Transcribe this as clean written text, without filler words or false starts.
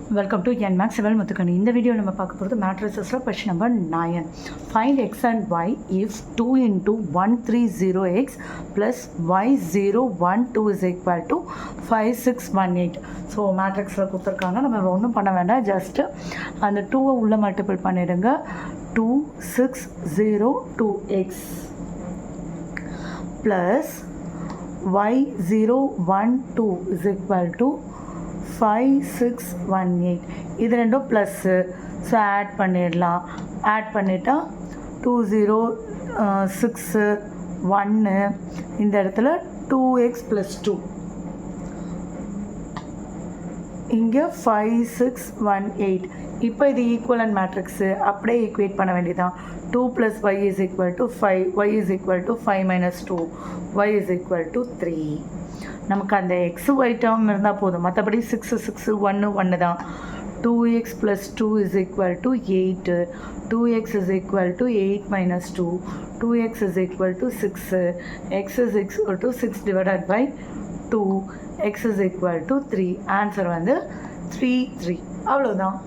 Welcome to NMAX Civil Muthukani. In the video, we will talk about the matrices. Question number 9. Find x and y if 2 into 130x plus y012 is equal to 5618. So, matrix la kuduthirukanga. நம்ம ஒண்ணும் பண்ண வேண்டாம். Just அந்த 2 உள்ள multiple பண்ணிடுங்க. 2602x plus y012 is equal to 5618. இது ரெண்டும் plus. So add பண்ணிடலாம். ஆட் பண்ணிட்டா 2061 இந்த இடத்துல 2x + 2 இங்கே 5618. இப்போ இது ஈக்குவலன்ட் மேட்ரிக்ஸு அப்படியே ஈக்குவேட் பண்ண வேண்டியதான். 2 + y is equal to 5, y is equal to 5 - 2, y is equal to 3. நமக்கு அந்த எக்ஸு ஒய் டேர்ம் இருந்தால் போதும். மற்றபடி 6 6 1 1 தான். 2x + 2 is equal to 8. 2x is equal to 8 - 2. 2x is equal to 6. x is equal to 6 divided by 2. x is equal to 3. Answer வந்து 3 3. அவ்வளோதான்.